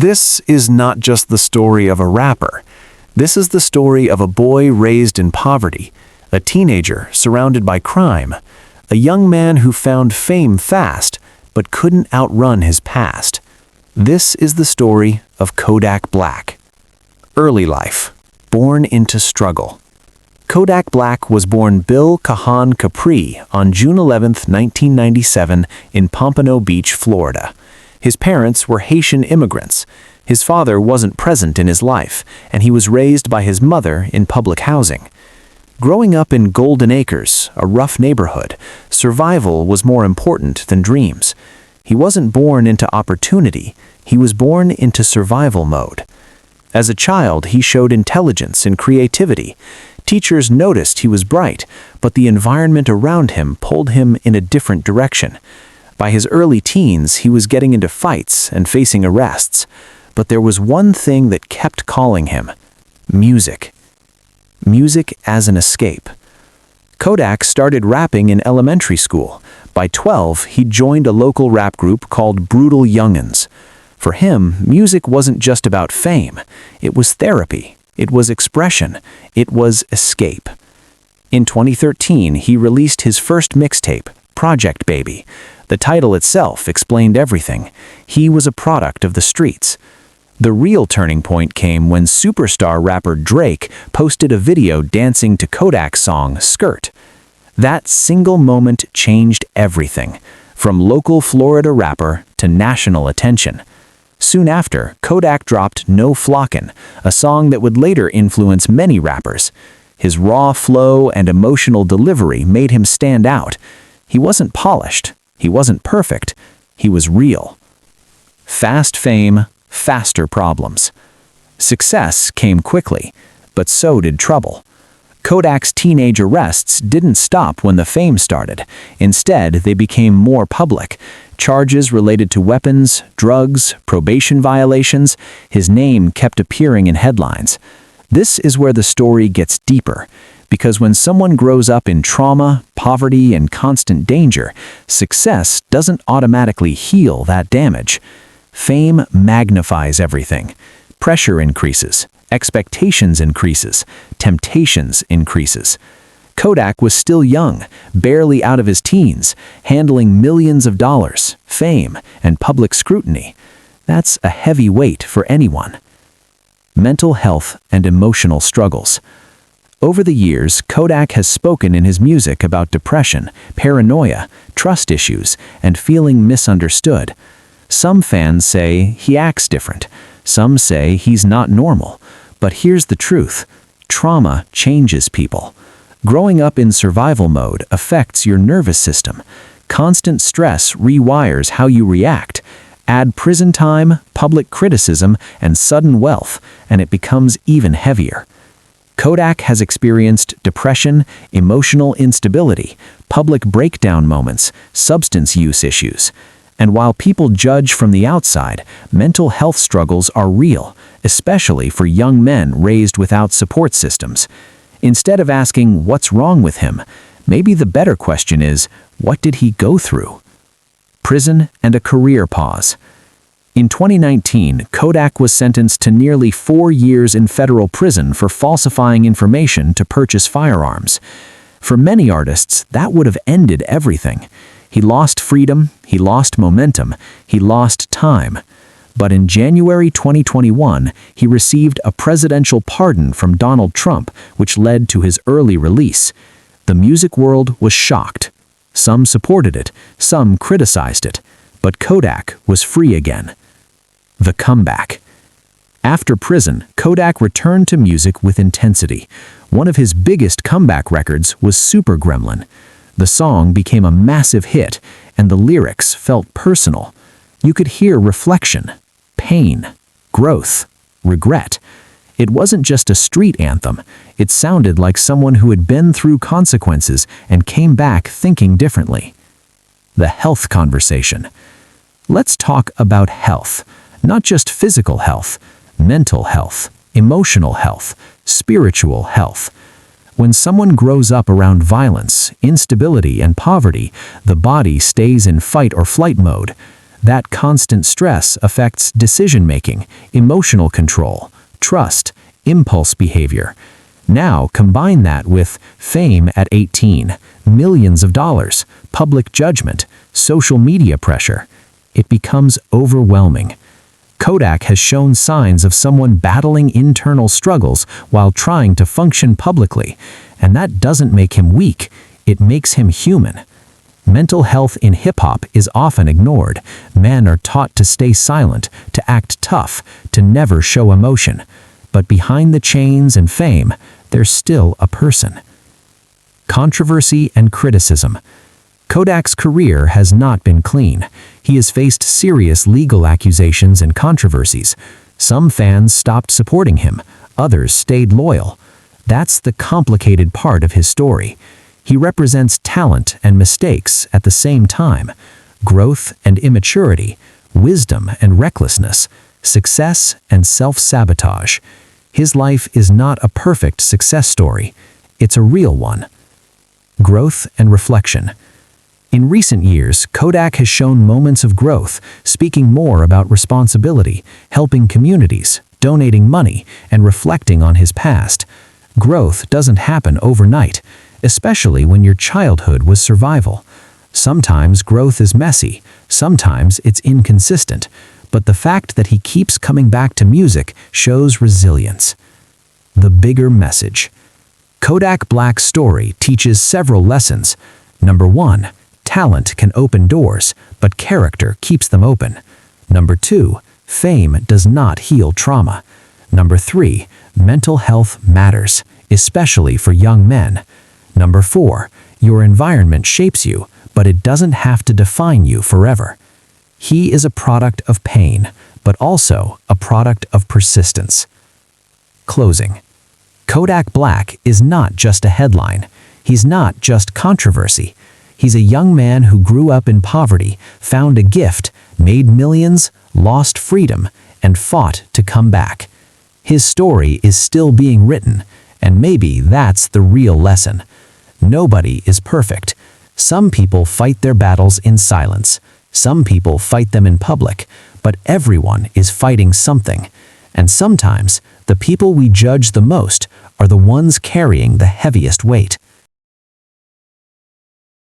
This is not just the story of a rapper. This is the story of a boy raised in poverty, a teenager surrounded by crime, a young man who found fame fast but couldn't outrun his past. This is the story of Kodak Black. Early life, born into struggle. Kodak Black was born Bill Kahan Kapri on June 11, 1997 in Pompano Beach, Florida. His parents were Haitian immigrants. His father wasn't present in his life, and he was raised by his mother in public housing. Growing up in Golden Acres, a rough neighborhood, survival was more important than dreams. He wasn't born into opportunity, he was born into survival mode. As a child, he showed intelligence and creativity. Teachers noticed he was bright, but the environment around him pulled him in a different direction. By his early teens, he was getting into fights and facing arrests. But there was one thing that kept calling him: music. Music as an escape. Kodak started rapping in elementary school. By 12, he joined a local rap group called Brutal Young'uns. For him, music wasn't just about fame. It was therapy. It was expression. It was escape. In 2013, he released his first mixtape, Project Baby. The title itself explained everything. He was a product of the streets. The real turning point came when superstar rapper Drake posted a video dancing to Kodak's song Skrt. That single moment changed everything, from local Florida rapper to national attention. Soon after, Kodak dropped No Flockin', a song that would later influence many rappers. His raw flow and emotional delivery made him stand out. He wasn't polished. He wasn't perfect. He was real. Fast fame, faster problems. Success came quickly, but so did trouble. Kodak's teenage arrests didn't stop when the fame started. Instead, they became more public. Charges related to weapons, drugs, probation violations. His name kept appearing in headlines. This is where the story gets deeper. Because when someone grows up in trauma, poverty, and constant danger, success doesn't automatically heal that damage. Fame magnifies everything. Pressure increases, expectations increases, temptations increases. Kodak was still young, barely out of his teens, handling millions of dollars, fame, and public scrutiny. That's a heavy weight for anyone. Mental health and emotional struggles. Over the years, Kodak has spoken in his music about depression, paranoia, trust issues, and feeling misunderstood. Some fans say he acts different. Some say he's not normal. But here's the truth: trauma changes people. Growing up in survival mode affects your nervous system. Constant stress rewires how you react. Add prison time, public criticism, and sudden wealth, and it becomes even heavier. Kodak has experienced depression, emotional instability, public breakdown moments, substance use issues. And while people judge from the outside, mental health struggles are real, especially for young men raised without support systems. Instead of asking what's wrong with him, maybe the better question is, what did he go through? Prison and a career pause. In 2019, Kodak was sentenced to nearly 4 years in federal prison for falsifying information to purchase firearms. For many artists, that would have ended everything. He lost freedom, he lost momentum, he lost time. But in January 2021, he received a presidential pardon from Donald Trump, which led to his early release. The music world was shocked. Some supported it, some criticized it, but Kodak was free again. The comeback. After prison, Kodak returned to music with intensity. One of his biggest comeback records was Super Gremlin. The song became a massive hit, and the lyrics felt personal. You could hear reflection, pain, growth, regret. It wasn't just a street anthem. It sounded like someone who had been through consequences and came back thinking differently. The health conversation. Let's talk about health. Not just physical health, mental health, emotional health, spiritual health. When someone grows up around violence, instability, and poverty, the body stays in fight or flight mode. That constant stress affects decision-making, emotional control, trust, impulse behavior. Now combine that with fame at 18, millions of dollars, public judgment, social media pressure. It becomes overwhelming. Kodak has shown signs of someone battling internal struggles while trying to function publicly, and that doesn't make him weak, it makes him human. Mental health in hip-hop is often ignored. Men are taught to stay silent, to act tough, to never show emotion. But behind the chains and fame, there's still a person. Controversy and criticism. Kodak's career has not been clean. He has faced serious legal accusations and controversies. Some fans stopped supporting him, others stayed loyal. That's the complicated part of his story. He represents talent and mistakes at the same time, growth and immaturity, wisdom and recklessness, success and self-sabotage. His life is not a perfect success story, it's a real one. Growth and reflection. In recent years, Kodak has shown moments of growth, speaking more about responsibility, helping communities, donating money, and reflecting on his past. Growth doesn't happen overnight, especially when your childhood was survival. Sometimes growth is messy, sometimes it's inconsistent, but the fact that he keeps coming back to music shows resilience. The bigger message. Kodak Black's story teaches several lessons. Number 1, talent can open doors, but character keeps them open. Number 2, fame does not heal trauma. Number 3, mental health matters, especially for young men. Number 4, your environment shapes you, but it doesn't have to define you forever. He is a product of pain, but also a product of persistence. Closing. Kodak Black is not just a headline. He's not just controversy. He's a young man who grew up in poverty, found a gift, made millions, lost freedom, and fought to come back. His story is still being written, and maybe that's the real lesson. Nobody is perfect. Some people fight their battles in silence. Some people fight them in public, but everyone is fighting something. And sometimes, the people we judge the most are the ones carrying the heaviest weight.